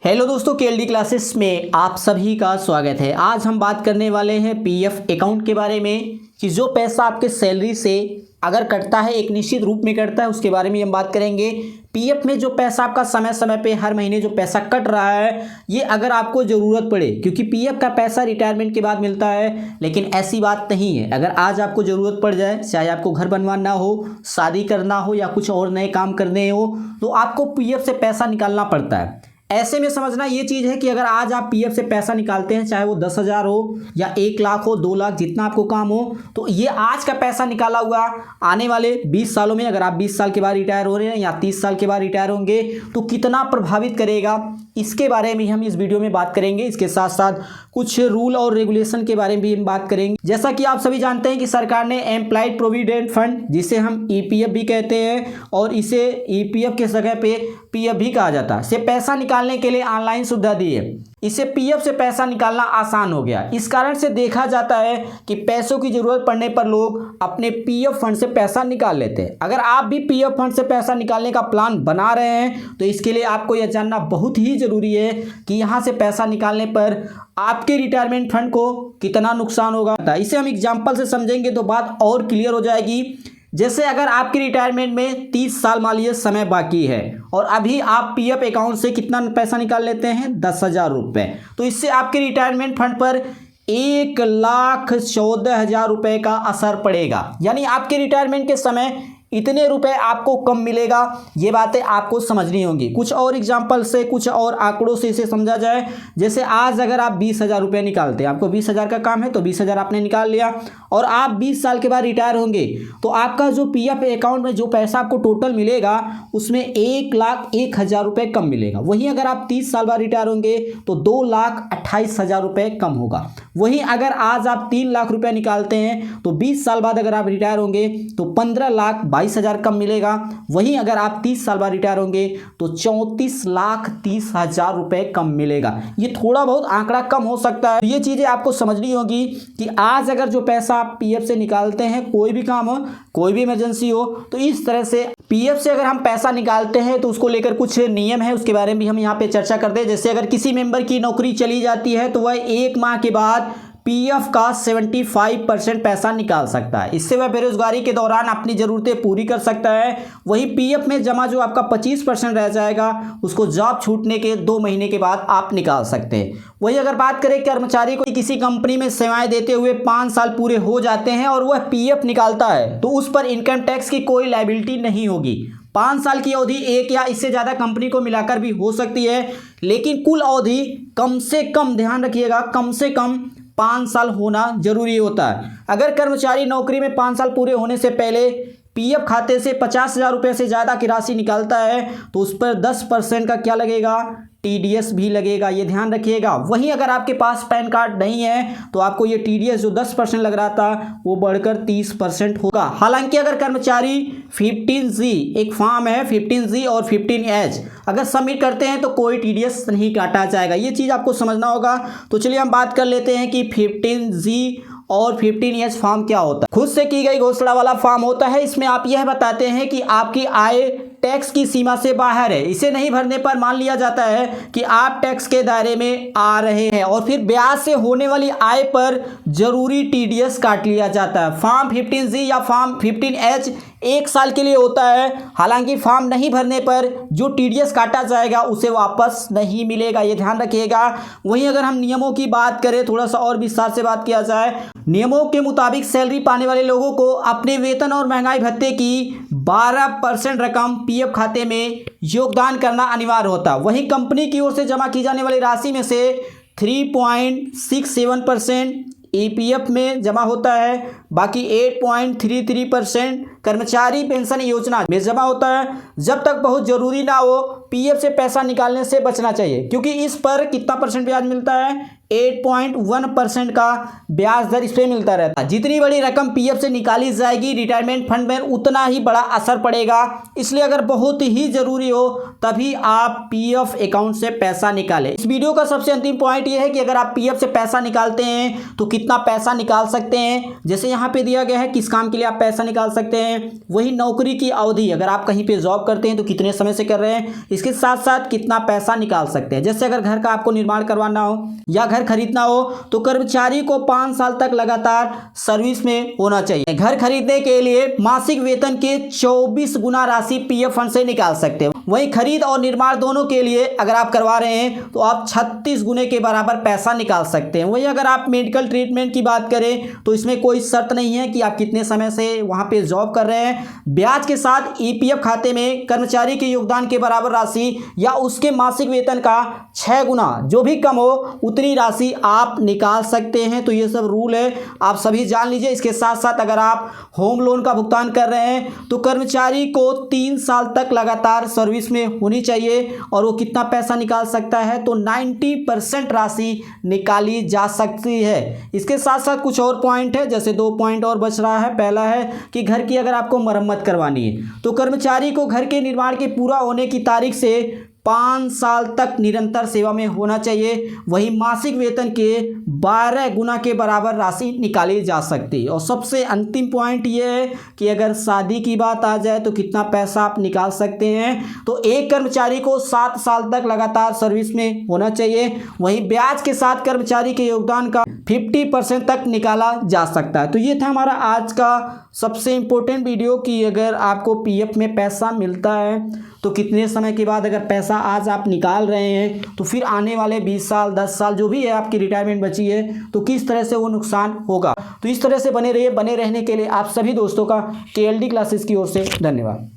Hello दोस्तों, KLD classes में आप सभी का स्वागत है। आज हम बात करने वाले हैं पीएफ अकाउंट के बारे में कि जो पैसा आपके सैलरी से अगर कटता है, एक निश्चित रूप में कटता है, उसके बारे में हम बात करेंगे। पीएफ में जो पैसा आपका समय समय पे हर महीने जो पैसा कट रहा है, ये अगर आपको ज़रूरत पड़े, क्योंकि पीएफ का पैसा रिटायरमेंट के बाद मिलता है, लेकिन ऐसी बात नहीं है। अगर आज आपको ज़रूरत पड़ जाए, चाहे आपको घर बनवाना हो, शादी करना हो या कुछ और नए काम करने हो, तो आपको पीएफ से पैसा निकालना पड़ता है। ऐसे में समझना ये चीज़ है कि अगर आज आप पीएफ से पैसा निकालते हैं, चाहे वो 10,000 हो या 1 लाख हो, 2 लाख, जितना आपको काम हो, तो ये आज का पैसा निकाला हुआ आने वाले 20 सालों में, अगर आप 20 साल के बाद रिटायर हो रहे हैं या 30 साल के बाद रिटायर होंगे, तो कितना प्रभावित करेगा, इसके बारे में हम इस वीडियो में बात करेंगे। इसके साथ साथ कुछ रूल और रेगुलेशन के बारे में भी हम बात करेंगे। जैसा कि आप सभी जानते हैं कि सरकार ने एम्प्लॉयड प्रोविडेंट फंड, जिसे हम ईपीएफ भी कहते हैं और इसे ईपीएफ के जगह पे पीएफ भी कहा जाता है, से पैसा निकालने के लिए ऑनलाइन सुविधा दी है। इससे पीएफ से पैसा निकालना आसान हो गया। इस कारण से देखा जाता है कि पैसों की जरूरत पड़ने पर लोग अपने पीएफ फंड से पैसा निकाल लेते हैं। अगर आप भी पीएफ फंड से पैसा निकालने का प्लान बना रहे हैं, तो इसके लिए आपको यह जानना बहुत ही जरूरी है कि यहाँ से पैसा निकालने पर आपके रिटायरमेंट फंड को कितना नुकसान होगा। इसे हम एग्जाम्पल से समझेंगे तो बात और क्लियर हो जाएगी। जैसे अगर आपके रिटायरमेंट में 30 साल मान लीजिए समय बाकी है और अभी आप पीएफ अकाउंट से कितना पैसा निकाल लेते हैं, 10,000 रुपये, तो इससे आपके रिटायरमेंट फंड पर 1,14,000 रुपये का असर पड़ेगा। यानी आपके रिटायरमेंट के समय इतने रुपए आपको कम मिलेगा। ये बातें आपको समझनी होंगी। कुछ और एग्जाम्पल से, कुछ और आंकड़ों से इसे समझा जाए। जैसे आज अगर आप 20,000 रुपये निकालते हैं, आपको 20,000 का काम है तो 20,000 आपने निकाल लिया, और आप 20 साल के बाद रिटायर होंगे, तो आपका जो पीएफ अकाउंट में जो पैसा आपको टोटल मिलेगा, उसमें 1,01,000 रुपये कम मिलेगा। वहीं अगर आप 30 साल बाद रिटायर होंगे तो 2,28,000 रुपये कम होगा। वहीं अगर आज आप 3 लाख रुपये निकालते हैं तो 20 साल बाद अगर आप रिटायर होंगे तो 15,22,000 कम मिलेगा। वहीं अगर आप 30 साल बाद रिटायर होंगे तो 34,30,000 रुपये कम मिलेगा। ये थोड़ा बहुत आंकड़ा कम हो सकता है। ये चीज़ें आपको समझनी होगी कि आज अगर जो पैसा आप पीएफ से निकालते हैं, कोई भी काम हो, कोई भी इमरजेंसी हो, तो इस तरह से पीएफ से अगर हम पैसा निकालते हैं तो उसको लेकर कुछ नियम है, उसके बारे में भी हम यहाँ पे चर्चा करते हैं। जैसे अगर किसी मेंबर की नौकरी चली जाती है तो वह 1 माह के बाद पीएफ का 75% पैसा निकाल सकता है। इससे वह बेरोजगारी के दौरान अपनी ज़रूरतें पूरी कर सकता है। वहीं पीएफ में जमा जो आपका 25% रह जाएगा, उसको जॉब छूटने के 2 महीने के बाद आप निकाल सकते हैं। वहीं अगर बात करें कर्मचारी को किसी कंपनी में सेवाएं देते हुए 5 साल पूरे हो जाते हैं और वह पीएफ निकालता है, तो उस पर इनकम टैक्स की कोई लायबिलिटी नहीं होगी। 5 साल की अवधि एक या इससे ज़्यादा कंपनी को मिलाकर भी हो सकती है, लेकिन कुल अवधि कम से कम, ध्यान रखिएगा, कम से कम 5 साल होना जरूरी होता है। अगर कर्मचारी नौकरी में 5 साल पूरे होने से पहले पीएफ खाते से 50,000 रुपये से ज़्यादा की राशि निकालता है तो उस पर 10% का क्या लगेगा, टीडीएस भी लगेगा। ये ध्यान रखिएगा। वहीं अगर आपके पास पैन कार्ड नहीं है तो आपको ये टीडीएस जो 10% लग रहा था वो बढ़कर 30% होगा। हालांकि अगर कर्मचारी 15G, एक फॉर्म है 15G और 15H, अगर सबमिट करते हैं तो कोई टीडीएस नहीं काटा जाएगा। ये चीज़ आपको समझना होगा। तो चलिए हम बात कर लेते हैं कि 15G और 15H फॉर्म क्या होता है। खुद से की गई घोषणा वाला फॉर्म होता है। इसमें आप यह बताते हैं कि आपकी आय टैक्स की सीमा से बाहर है। इसे नहीं भरने पर मान लिया जाता है कि आप टैक्स के दायरे में आ रहे हैं, और फिर ब्याज से होने वाली आय पर जरूरी टीडीएस काट लिया जाता है। फॉर्म 15G या फॉर्म 15H 1 साल के लिए होता है। हालांकि फॉर्म नहीं भरने पर जो टीडीएस काटा जाएगा उसे वापस नहीं मिलेगा। ये ध्यान रखिएगा। वहीं अगर हम नियमों की बात करें, थोड़ा सा और विस्तार से बात किया जाए, नियमों के मुताबिक सैलरी पाने वाले लोगों को अपने वेतन और महंगाई भत्ते की 12% रकम पीएफ खाते में योगदान करना अनिवार्य होता है। वहीं कंपनी की ओर से जमा की जाने वाली राशि में से 3.67% ईपीएफ में जमा होता है, बाकी 8.33% कर्मचारी पेंशन योजना में जमा होता है। जब तक बहुत जरूरी ना हो, पीएफ से पैसा निकालने से बचना चाहिए, क्योंकि इस पर कितना परसेंट ब्याज मिलता है, 8.1% का ब्याज दर इस पर मिलता रहता है। जितनी बड़ी रकम पीएफ से निकाली जाएगी रिटायरमेंट फंड में, उतना ही बड़ा असर पड़ेगा। इसलिए अगर बहुत ही जरूरी हो तभी आप पीएफ अकाउंट से पैसा निकालें। इस वीडियो का सबसे अंतिम पॉइंट यह है कि अगर आप पीएफ से पैसा निकालते हैं तो कितना पैसा निकाल सकते हैं। जैसे यहाँ पे दिया गया है किस काम के लिए आप पैसा निकाल सकते हैं, वही नौकरी की अवधि, अगर आप कहीं पे जॉब करते हैं तो कितने समय से कर रहे हैं, इसके साथ साथ कितना पैसा निकाल सकते हैं। जैसे अगर घर का आपको निर्माण करवाना हो या घर खरीदना हो तो कर्मचारी को 5 साल तक लगातार सर्विस में होना चाहिए। घर खरीदने के लिए मासिक वेतन के 24 गुना राशि पीएफ फंड से निकाल सकते हैं। वहीं खरीद और निर्माण दोनों के लिए अगर आप करवा रहे हैं तो आप 36 गुने के बराबर पैसा निकाल सकते हैं। वहीं अगर आप मेडिकल ट्रीटमेंट की बात करें तो इसमें कोई शर्त नहीं है कि आप कितने समय से वहां पे जॉब कर रहे हैं। ब्याज के साथ ईपीएफ खाते में कर्मचारी के योगदान के बराबर राशि या उसके मासिक वेतन का 6 गुना जो भी कम हो उतनी राशि आप निकाल सकते हैं। तो ये सब रूल है, आप सभी जान लीजिए। इसके साथ साथ अगर आप होम लोन का भुगतान कर रहे हैं तो कर्मचारी को 3 साल तक लगातार सर्विस में होनी चाहिए और वो कितना पैसा निकाल सकता है तो 90% राशि निकाली जा सकती है। इसके साथ साथ कुछ और पॉइंट है, जैसे 2 पॉइंट और बच रहा है। पहला है कि घर की अगर आपको मरम्मत करवानी है तो कर्मचारी को घर के निर्माण के पूरा होने की तारीख से 5 साल तक निरंतर सेवा में होना चाहिए। वही मासिक वेतन के 12 गुना के बराबर राशि निकाली जा सकती है। और सबसे अंतिम पॉइंट ये है कि अगर शादी की बात आ जाए तो कितना पैसा आप निकाल सकते हैं, तो एक कर्मचारी को 7 साल तक लगातार सर्विस में होना चाहिए। वहीं ब्याज के साथ कर्मचारी के योगदान का 50% तक निकाला जा सकता है। तो ये था हमारा आज का सबसे इम्पोर्टेंट वीडियो कि अगर आपको पीएफ में पैसा मिलता है तो कितने समय के बाद अगर पैसा आज आप निकाल रहे हैं तो फिर आने वाले 20 साल 10 साल जो भी है आपकी रिटायरमेंट बची है तो किस तरह से वो नुकसान होगा। तो इस तरह से बने रहिए। बने रहने के लिए आप सभी दोस्तों का केएलडी क्लासेस की ओर से धन्यवाद।